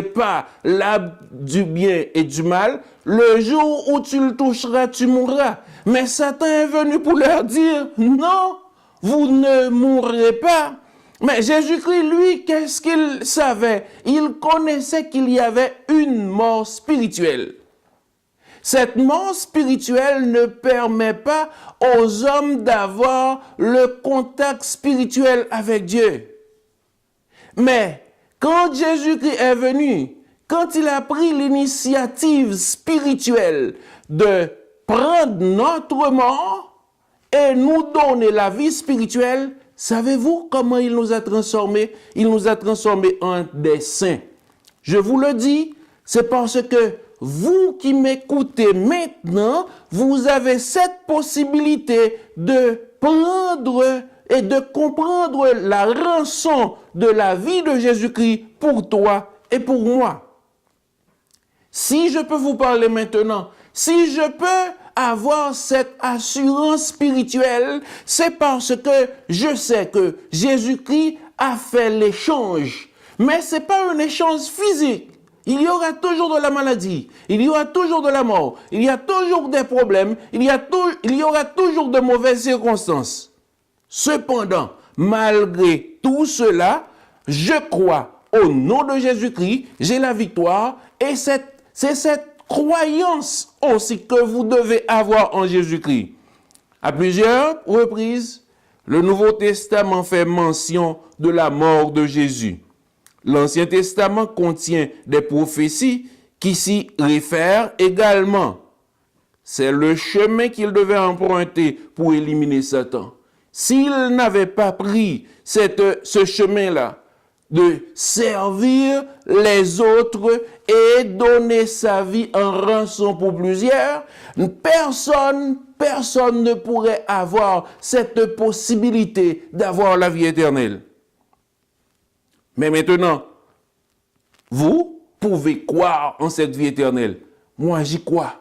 pas l'arbre du bien et du mal. Le jour où tu le toucheras, tu mourras. Mais Satan est venu pour leur dire, non, vous ne mourrez pas. Mais Jésus-Christ, lui, qu'est-ce qu'il savait? Il connaissait qu'il y avait une mort spirituelle. Cette mort spirituelle ne permet pas aux hommes d'avoir le contact spirituel avec Dieu. Mais quand Jésus-Christ est venu, quand il a pris l'initiative spirituelle de prendre notre mort et nous donner la vie spirituelle, savez-vous comment il nous a transformés? Il nous a transformés en des saints. Je vous le dis, c'est parce que vous qui m'écoutez maintenant, vous avez cette possibilité de prendre et de comprendre la rançon de la vie de Jésus-Christ pour toi et pour moi. Si je peux vous parler maintenant, si je peux avoir cette assurance spirituelle, c'est parce que je sais que Jésus-Christ a fait l'échange. Mais ce n'est pas un échange physique. Il y aura toujours de la maladie, il y aura toujours de la mort, il y a toujours des problèmes, il y aura toujours de mauvaises circonstances. Cependant, malgré tout cela, je crois au nom de Jésus-Christ, j'ai la victoire et c'est cette croyance aussi que vous devez avoir en Jésus-Christ. À plusieurs reprises, le Nouveau Testament fait mention de la mort de Jésus. L'Ancien Testament contient des prophéties qui s'y réfèrent également. C'est le chemin qu'il devait emprunter pour éliminer Satan. S'il n'avait pas pris ce chemin-là, de servir les autres et donner sa vie en rançon pour plusieurs, personne ne pourrait avoir cette possibilité d'avoir la vie éternelle. Mais maintenant, vous pouvez croire en cette vie éternelle. Moi, j'y crois.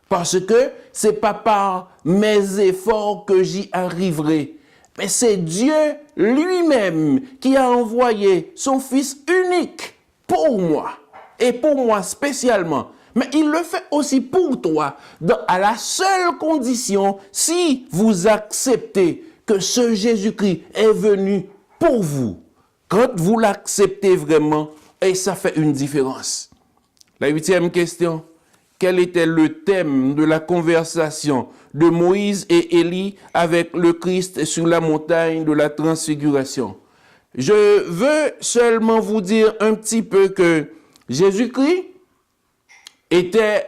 Parce que ce n'est pas par mes efforts que j'y arriverai. Mais c'est Dieu lui-même qui a envoyé son Fils unique pour moi. Et pour moi spécialement. Mais il le fait aussi pour toi, à la seule condition si vous acceptez que ce Jésus-Christ est venu pour vous. Quand vous l'acceptez vraiment, et ça fait une différence. La 8e question. Quel était le thème de la conversation de Moïse et Élie avec le Christ sur la montagne de la transfiguration? Je veux seulement vous dire un petit peu que Jésus-Christ était,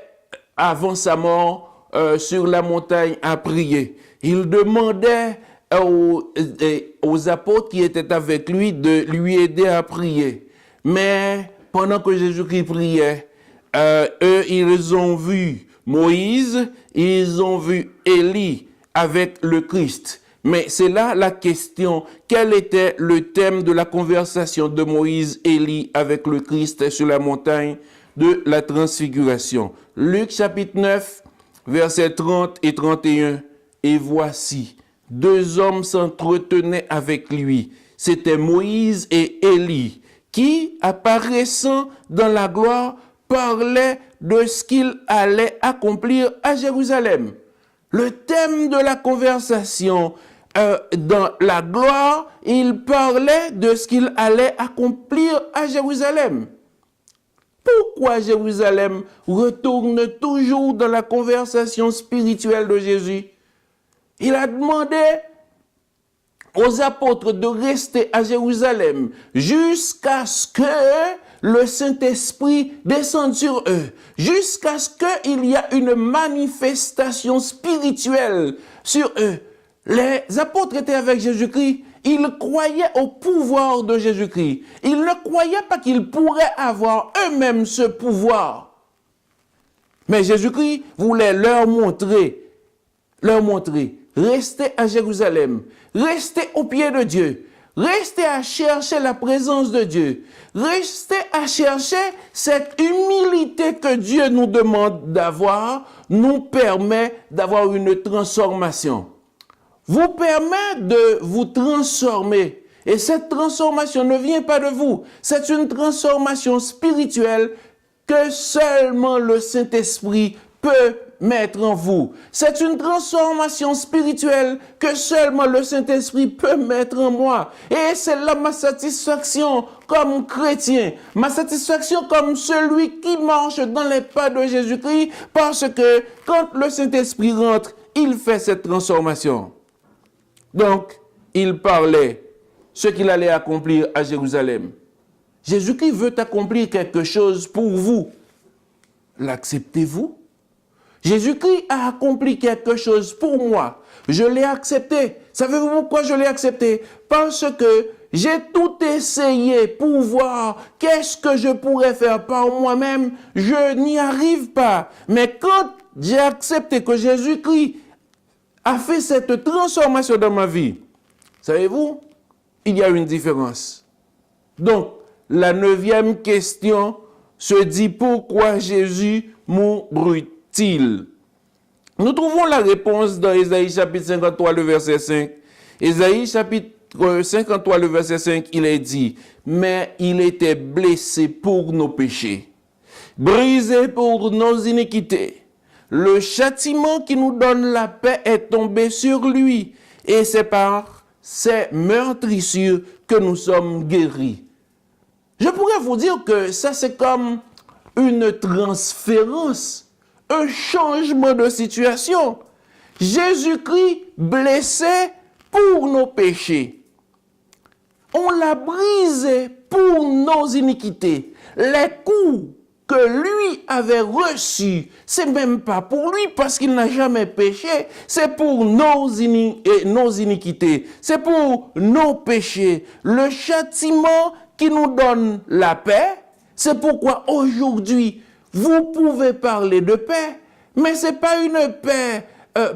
avant sa mort, sur la montagne à prier. Il demandait aux apôtres qui étaient avec lui de lui aider à prier. Mais pendant que Jésus-Christ priait, eux, ils ont vu Moïse, ils ont vu Élie avec le Christ. Mais c'est là la question, quel était le thème de la conversation de Moïse et Élie avec le Christ sur la montagne de la transfiguration? Luc chapitre 9, versets 30 et 31. Et voici, 2 hommes s'entretenaient avec lui. C'était Moïse et Élie, qui, apparaissant dans la gloire, parlaient de ce qu'il allait accomplir à Jérusalem. Le thème de la conversation dans la gloire, il parlait de ce qu'il allait accomplir à Jérusalem. Pourquoi Jérusalem retourne toujours dans la conversation spirituelle de Jésus? Il a demandé aux apôtres de rester à Jérusalem jusqu'à ce que le Saint-Esprit descende sur eux, jusqu'à ce qu'il y ait une manifestation spirituelle sur eux. Les apôtres étaient avec Jésus-Christ, ils croyaient au pouvoir de Jésus-Christ. Ils ne croyaient pas qu'ils pourraient avoir eux-mêmes ce pouvoir. Mais Jésus-Christ voulait leur montrer, restez à Jérusalem, restez au pied de Dieu, restez à chercher la présence de Dieu, restez à chercher cette humilité que Dieu nous demande d'avoir, nous permet d'avoir une transformation. Vous permet de vous transformer. Et cette transformation ne vient pas de vous. C'est une transformation spirituelle que seulement le Saint-Esprit peut mettre en vous. C'est une transformation spirituelle que seulement le Saint-Esprit peut mettre en moi. Et c'est là ma satisfaction comme chrétien, ma satisfaction comme celui qui marche dans les pas de Jésus-Christ, parce que quand le Saint-Esprit rentre, il fait cette transformation. Donc, il parlait ce qu'il allait accomplir à Jérusalem. Jésus-Christ veut accomplir quelque chose pour vous. L'acceptez-vous? Jésus-Christ a accompli quelque chose pour moi. Je l'ai accepté. Savez-vous pourquoi je l'ai accepté? Parce que j'ai tout essayé pour voir qu'est-ce que je pourrais faire par moi-même. Je n'y arrive pas. Mais quand j'ai accepté que Jésus-Christ a fait cette transformation dans ma vie, savez-vous, il y a une différence. Donc, la 9e question se dit, pourquoi Jésus mourut-il? Nous trouvons la réponse dans Ésaïe chapitre 53, le verset 5. Ésaïe chapitre 53, le verset 5, il est dit, mais il était blessé pour nos péchés, brisé pour nos iniquités. Le châtiment qui nous donne la paix est tombé sur lui, et c'est par ses meurtrissures que nous sommes guéris. Je pourrais vous dire que ça, c'est comme une transférence, un changement de situation. Jésus-Christ blessé pour nos péchés. On l'a brisé pour nos iniquités. Les coups que lui avait reçus, c'est même pas pour lui parce qu'il n'a jamais péché, c'est pour nos iniquités, c'est pour nos péchés. Le châtiment qui nous donne la paix, c'est pourquoi aujourd'hui, vous pouvez parler de paix, mais ce n'est pas une paix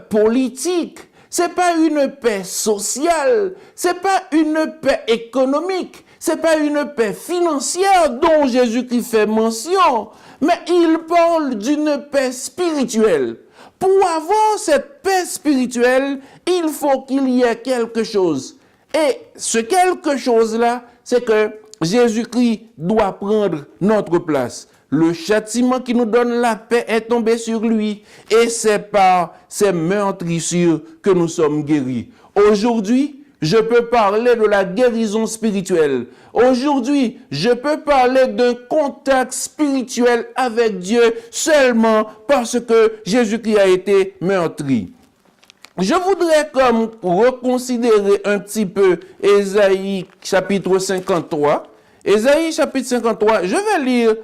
politique, ce n'est pas une paix sociale, ce n'est pas une paix économique, ce n'est pas une paix financière dont Jésus-Christ fait mention, mais il parle d'une paix spirituelle. Pour avoir cette paix spirituelle, il faut qu'il y ait quelque chose. Et ce quelque chose-là, c'est que Jésus-Christ doit prendre notre place. Le châtiment qui nous donne la paix est tombé sur lui et c'est par ses meurtrissures que nous sommes guéris. Aujourd'hui, je peux parler de la guérison spirituelle. Aujourd'hui, je peux parler d'un contact spirituel avec Dieu seulement parce que Jésus-Christ a été meurtri. Je voudrais comme reconsidérer un petit peu Ésaïe chapitre 53. Ésaïe chapitre 53, je vais lire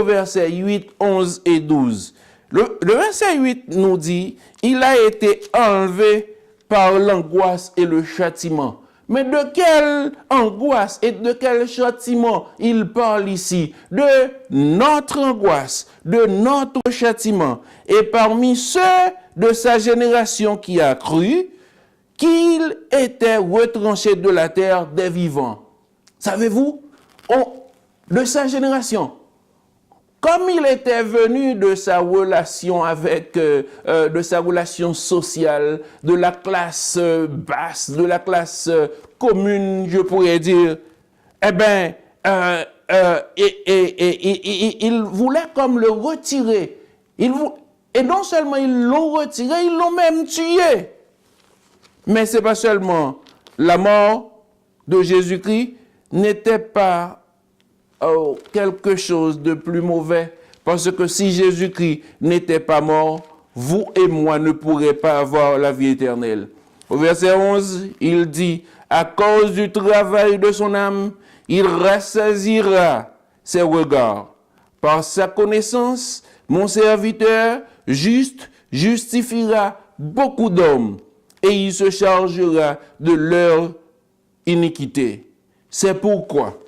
au verset 8, 11 et 12. Le verset 8 nous dit, il a été enlevé par l'angoisse et le châtiment. Mais de quelle angoisse et de quel châtiment il parle ici? De notre angoisse, de notre châtiment. Et parmi ceux de sa génération qui a cru qu'il était retranché de la terre des vivants. Savez-vous, de sa génération, comme il était venu de sa relation avec, de sa relation sociale, de la classe basse, de la classe commune, je pourrais dire, eh bien, il voulait comme le retirer. Et non seulement ils l'ont retiré, ils l'ont même tué. Mais ce n'est pas seulement la mort de Jésus-Christ n'était pas quelque chose de plus mauvais. Parce que si Jésus-Christ n'était pas mort, vous et moi ne pourrions pas avoir la vie éternelle. Au verset 11, il dit, à cause du travail de son âme, il rassasiera ses regards. Par sa connaissance, mon serviteur juste justifiera beaucoup d'hommes et il se chargera de leur iniquité. C'est pourquoi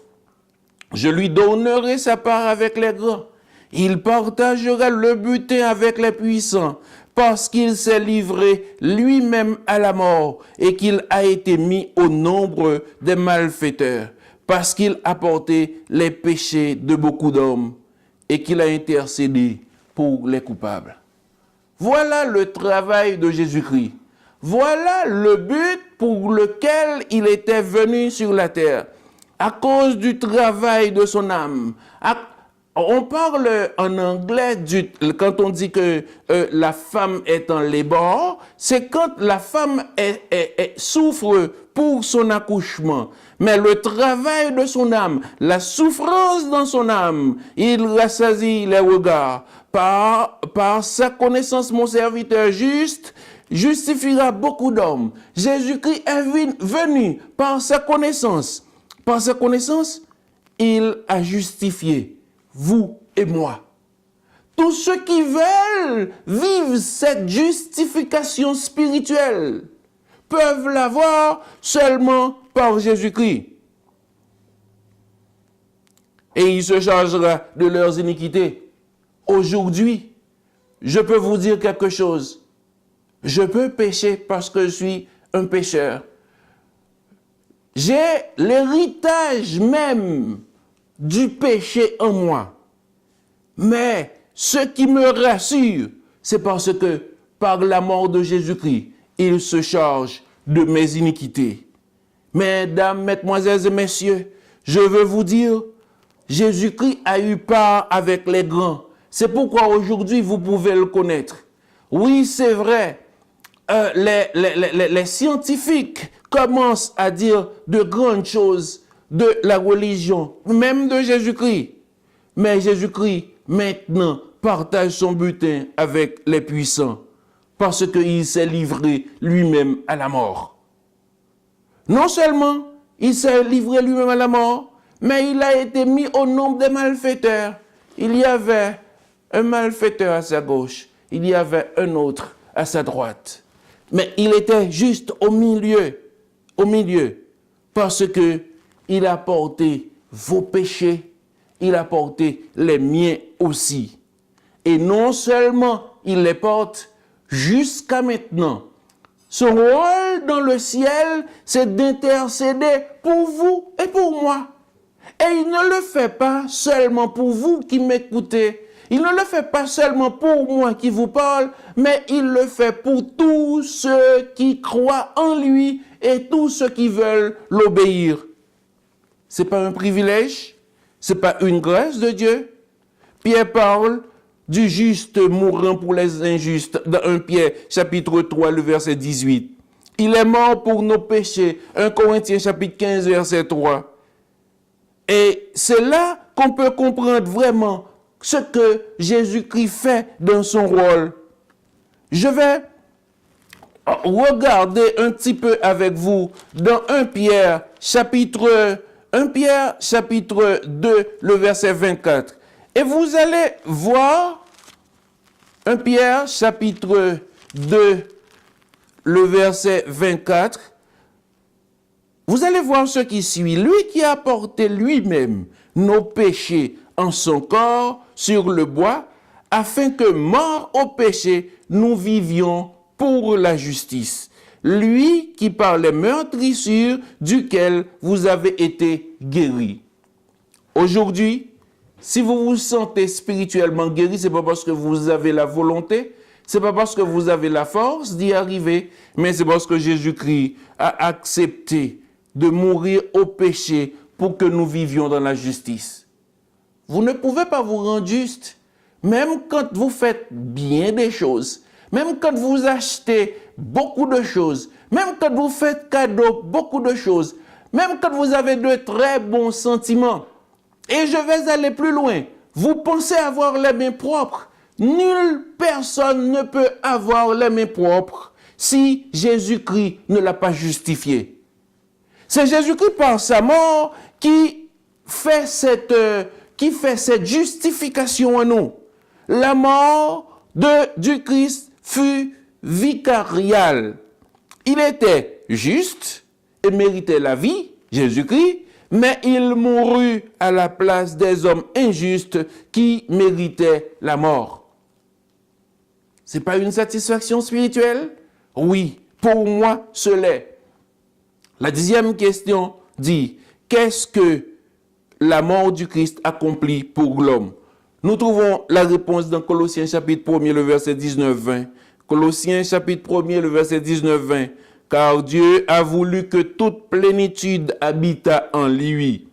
je lui donnerai sa part avec les grands. Il partagera le butin avec les puissants, parce qu'il s'est livré lui-même à la mort et qu'il a été mis au nombre des malfaiteurs, parce qu'il a porté les péchés de beaucoup d'hommes et qu'il a intercédé pour les coupables. Voilà le travail de Jésus-Christ. Voilà le but pour lequel il était venu sur la terre. À cause du travail de son âme. On parle en anglais, quand on dit que la femme est en labor, c'est quand la femme souffre pour son accouchement. Mais le travail de son âme, la souffrance dans son âme, il rassasie les regards. Par sa connaissance, mon serviteur juste justifiera beaucoup d'hommes. Jésus-Christ est venu par sa connaissance. Par sa connaissance, il a justifié vous et moi. Tous ceux qui veulent vivre cette justification spirituelle peuvent l'avoir seulement par Jésus-Christ. Et il se chargera de leurs iniquités. Aujourd'hui, je peux vous dire quelque chose. Je peux pécher parce que je suis un pécheur. J'ai l'héritage même du péché en moi. Mais ce qui me rassure, c'est parce que par la mort de Jésus-Christ, il se charge de mes iniquités. Mesdames, mesdemoiselles et messieurs, je veux vous dire, Jésus-Christ a eu part avec les grands. C'est pourquoi aujourd'hui vous pouvez le connaître. Oui, c'est vrai, les scientifiques commencent à dire de grandes choses de la religion, même de Jésus-Christ. Mais Jésus-Christ, maintenant, partage son butin avec les puissants parce qu'il s'est livré lui-même à la mort. Non seulement il s'est livré lui-même à la mort, mais il a été mis au nombre des malfaiteurs. Il y avait un malfaiteur à sa gauche, il y avait un autre à sa droite. Mais il était juste au milieu, parce que il a porté vos péchés, il a porté les miens aussi. Et non seulement il les porte jusqu'à maintenant, son rôle dans le ciel, c'est d'intercéder pour vous et pour moi. Et il ne le fait pas seulement pour vous qui m'écoutez, il ne le fait pas seulement pour moi qui vous parle, mais il le fait pour tous ceux qui croient en lui et tous ceux qui veulent l'obéir. Ce n'est pas un privilège, ce n'est pas une grâce de Dieu. Pierre parle du juste mourant pour les injustes dans 1 Pierre chapitre 3, le verset 18. Il est mort pour nos péchés, 1 Corinthiens chapitre 15, verset 3. Et c'est là qu'on peut comprendre vraiment ce que Jésus-Christ fait dans son rôle. Je vais regarder un petit peu avec vous dans 1 Pierre chapitre 2, le verset 24. Et vous allez voir 1 Pierre chapitre 2, le verset 24. Vous allez voir ce qui suit. Lui qui a porté lui-même nos péchés en son corps sur le bois, afin que, morts au péché, nous vivions pour la justice. Lui qui par les meurtrissures duquel vous avez été guéris. Aujourd'hui, si vous vous sentez spirituellement guéri, ce n'est pas parce que vous avez la volonté, ce n'est pas parce que vous avez la force d'y arriver, mais c'est parce que Jésus-Christ a accepté de mourir au péché pour que nous vivions dans la justice. Vous ne pouvez pas vous rendre juste, même quand vous faites bien des choses, même quand vous achetez beaucoup de choses, même quand vous faites cadeau beaucoup de choses, même quand vous avez de très bons sentiments. Et je vais aller plus loin. Vous pensez avoir les mains propres. Nulle personne ne peut avoir les mains propres si Jésus-Christ ne l'a pas justifié. C'est Jésus-Christ par sa mort qui fait cette justification en nous. La mort du Christ fut vicariale. Il était juste et méritait la vie, Jésus-Christ, mais il mourut à la place des hommes injustes qui méritaient la mort. Ce n'est pas une satisfaction spirituelle? Oui, pour moi, ce l'est. La 10e question dit, qu'est-ce que la mort du Christ accomplit pour l'homme? Nous trouvons la réponse dans Colossiens chapitre 1er, le verset 19-20. Colossiens chapitre 1er, le verset 19-20. Car Dieu a voulu que toute plénitude habitât en lui.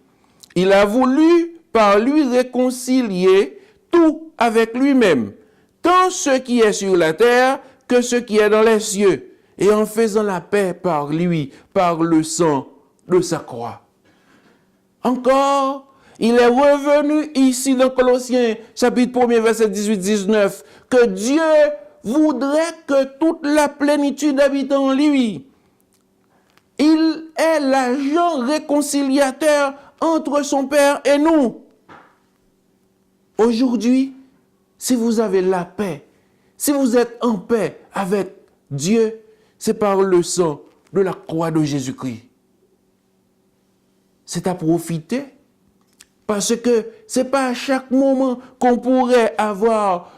Il a voulu par lui réconcilier tout avec lui-même, tant ce qui est sur la terre que ce qui est dans les cieux, et en faisant la paix par lui, par le sang de sa croix. Encore, il est revenu ici dans Colossiens, chapitre 1er, verset 18-19, que Dieu voudrait que toute la plénitude habite en lui. Il est l'agent réconciliateur entre son Père et nous. Aujourd'hui, si vous avez la paix, si vous êtes en paix avec Dieu, c'est par le sang de la croix de Jésus-Christ. C'est à profiter. Parce que ce n'est pas à chaque moment qu'on pourrait avoir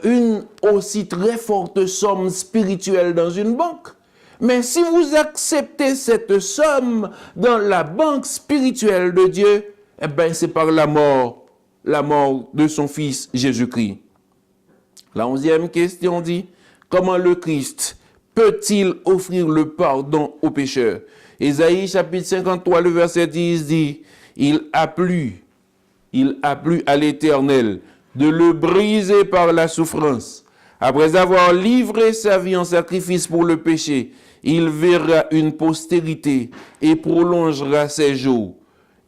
une aussi très forte somme spirituelle dans une banque. Mais si vous acceptez cette somme dans la banque spirituelle de Dieu, eh bien c'est par la mort de son Fils Jésus-Christ. La 11e question dit, comment le Christ peut-il offrir le pardon aux pécheurs? Ésaïe chapitre 53, le verset 10 dit, il a plu à l'Éternel de le briser par la souffrance. Après avoir livré sa vie en sacrifice pour le péché, il verra une postérité et prolongera ses jours.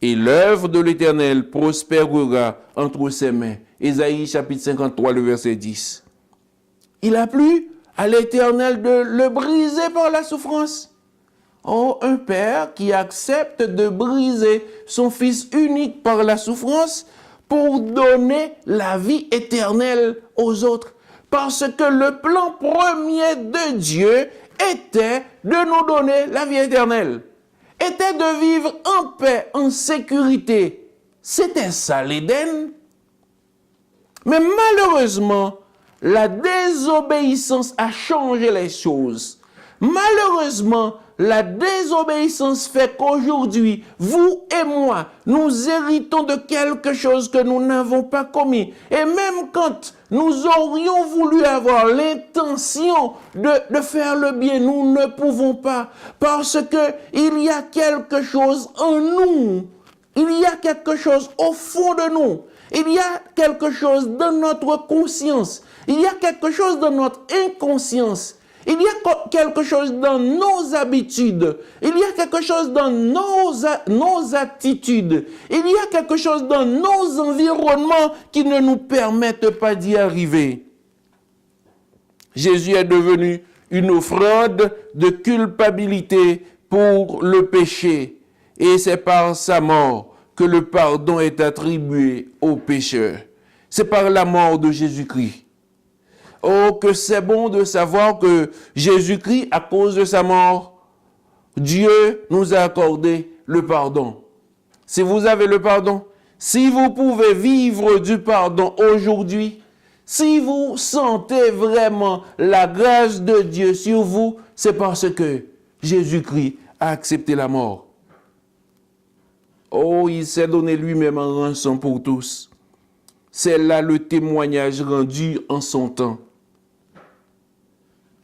Et l'œuvre de l'Éternel prospérera entre ses mains. Ésaïe chapitre 53, le verset 10. Il a plu à l'Éternel de le briser par la souffrance. Oh, un père qui accepte de briser son fils unique par la souffrance pour donner la vie éternelle aux autres. Parce que le plan premier de Dieu était de nous donner la vie éternelle, était de vivre en paix, en sécurité. C'était ça l'Éden. Mais malheureusement, la désobéissance a changé les choses. Malheureusement, la désobéissance fait qu'aujourd'hui, vous et moi, nous héritons de quelque chose que nous n'avons pas commis. Et même quand nous aurions voulu avoir l'intention de faire le bien, nous ne pouvons pas. Parce qu'il y a quelque chose en nous. Il y a quelque chose au fond de nous. Il y a quelque chose dans notre conscience. Il y a quelque chose dans notre inconscience. Il y a quelque chose dans nos habitudes. Il y a quelque chose dans nos attitudes. Il y a quelque chose dans nos environnements qui ne nous permettent pas d'y arriver. Jésus est devenu une offrande de culpabilité pour le péché. Et c'est par sa mort que le pardon est attribué aux pécheurs. C'est par la mort de Jésus-Christ. Oh, que c'est bon de savoir que Jésus-Christ, à cause de sa mort, Dieu nous a accordé le pardon. Si vous avez le pardon, si vous pouvez vivre du pardon aujourd'hui, si vous sentez vraiment la grâce de Dieu sur vous, c'est parce que Jésus-Christ a accepté la mort. Oh, il s'est donné lui-même en rançon pour tous. C'est là le témoignage rendu en son temps.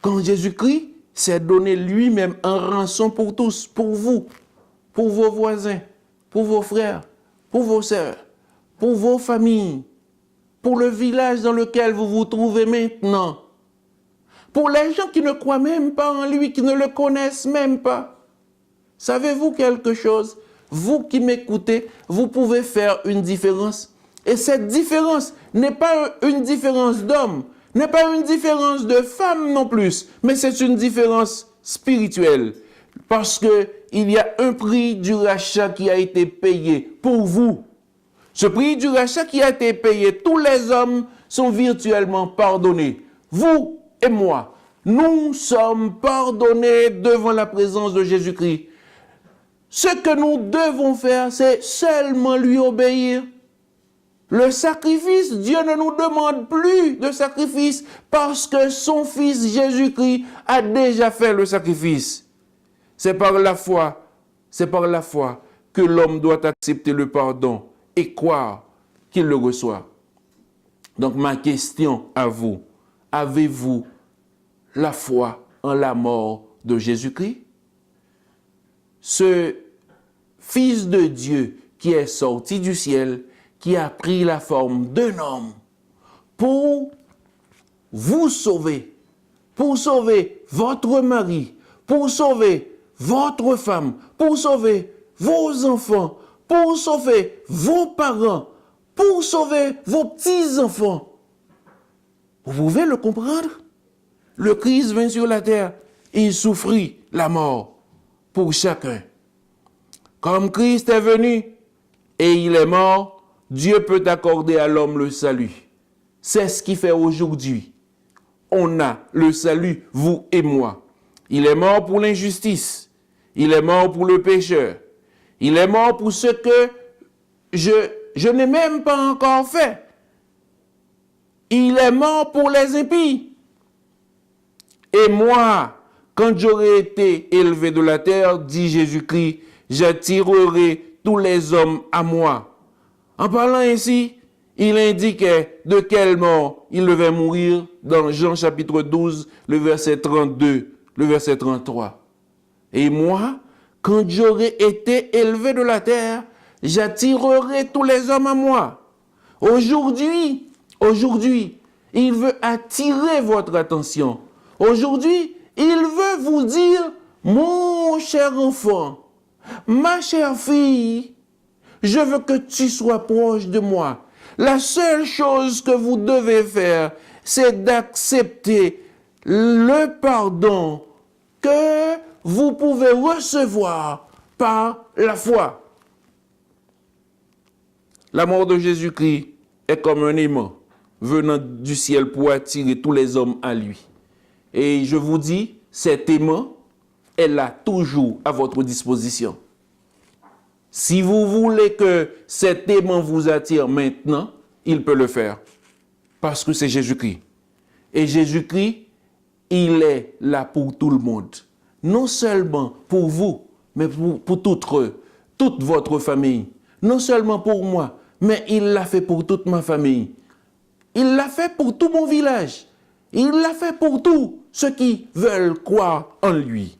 Quand Jésus-Christ s'est donné lui-même en rançon pour tous, pour vous, pour vos voisins, pour vos frères, pour vos sœurs, pour vos familles, pour le village dans lequel vous vous trouvez maintenant, pour les gens qui ne croient même pas en lui, qui ne le connaissent même pas. Savez-vous quelque chose? Vous qui m'écoutez, vous pouvez faire une différence. Et cette différence n'est pas une différence d'homme, n'est pas une différence de femme non plus, mais c'est une différence spirituelle. Parce qu'il y a un prix du rachat qui a été payé pour vous. Ce prix du rachat qui a été payé, tous les hommes sont virtuellement pardonnés. Vous et moi, nous sommes pardonnés devant la présence de Jésus-Christ. Ce que nous devons faire, c'est seulement lui obéir. Le sacrifice, Dieu ne nous demande plus de sacrifice parce que son Fils Jésus-Christ a déjà fait le sacrifice. C'est par la foi que l'homme doit accepter le pardon et croire qu'il le reçoit. Donc ma question à vous, avez-vous la foi en la mort de Jésus-Christ? Ce Fils de Dieu qui est sorti du ciel, qui a pris la forme d'un homme pour vous sauver, pour sauver votre mari, pour sauver votre femme, pour sauver vos enfants, pour sauver vos parents, pour sauver vos petits-enfants. Vous pouvez le comprendre? Le Christ vint sur la terre, il souffrit la mort pour chacun. Comme Christ est venu et il est mort, Dieu peut accorder à l'homme le salut. C'est ce qu'il fait aujourd'hui. On a le salut, vous et moi. Il est mort pour l'injustice. Il est mort pour le pécheur. Il est mort pour ce que je n'ai même pas encore fait. Il est mort pour les impies. Et moi, quand j'aurai été élevé de la terre, dit Jésus-Christ, j'attirerai tous les hommes à moi. En parlant ainsi, il indiquait de quelle mort il devait mourir dans Jean chapitre 12, le verset 32, le verset 33. Et moi, Quand j'aurai été élevé de la terre, j'attirerai tous les hommes à moi. Aujourd'hui, il veut attirer votre attention. Aujourd'hui, il veut vous dire, mon cher enfant, ma chère fille, je veux que tu sois proche de moi. La seule chose que vous devez faire, c'est d'accepter le pardon que vous pouvez recevoir par la foi. La mort de Jésus-Christ est comme un aimant venant du ciel pour attirer tous les hommes à lui. Et je vous dis, cet aimant est là toujours à votre disposition. Si vous voulez que cet aimant vous attire maintenant, il peut le faire. Parce que c'est Jésus-Christ. Et Jésus-Christ, il est là pour tout le monde. Non seulement pour vous, mais pour toute votre famille. Non seulement pour moi, mais il l'a fait pour toute ma famille. Il l'a fait pour tout mon village. Il l'a fait pour tous ceux qui veulent croire en lui.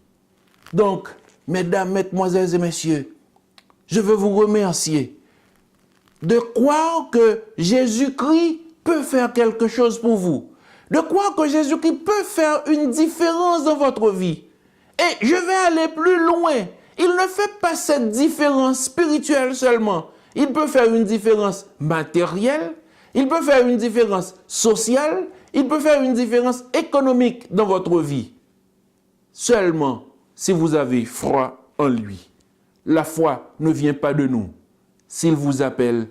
Donc, mesdames, mesdemoiselles et messieurs, je veux vous remercier de croire que Jésus-Christ peut faire quelque chose pour vous. De croire que Jésus-Christ peut faire une différence dans votre vie. Et je vais aller plus loin. Il ne fait pas cette différence spirituelle seulement. Il peut faire une différence matérielle, il peut faire une différence sociale, il peut faire une différence économique dans votre vie. Seulement si vous avez foi en lui. La foi ne vient pas de nous. S'il vous appelle,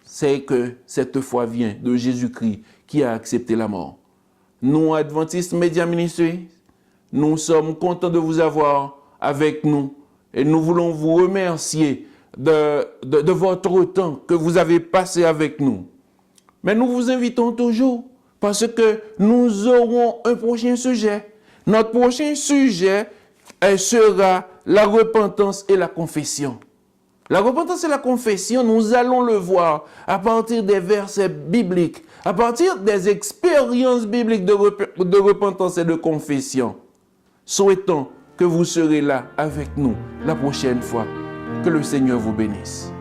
c'est que cette foi vient de Jésus-Christ qui a accepté la mort. Nous, Adventist Media Ministry, nous sommes contents de vous avoir avec nous et nous voulons vous remercier de votre temps que vous avez passé avec nous. Mais nous vous invitons toujours parce que nous aurons un prochain sujet. Notre prochain sujet sera la repentance et la confession. La repentance et la confession, nous allons le voir à partir des versets bibliques, à partir des expériences bibliques de repentance et de confession. Souhaitons que vous serez là avec nous la prochaine fois. Que le Seigneur vous bénisse.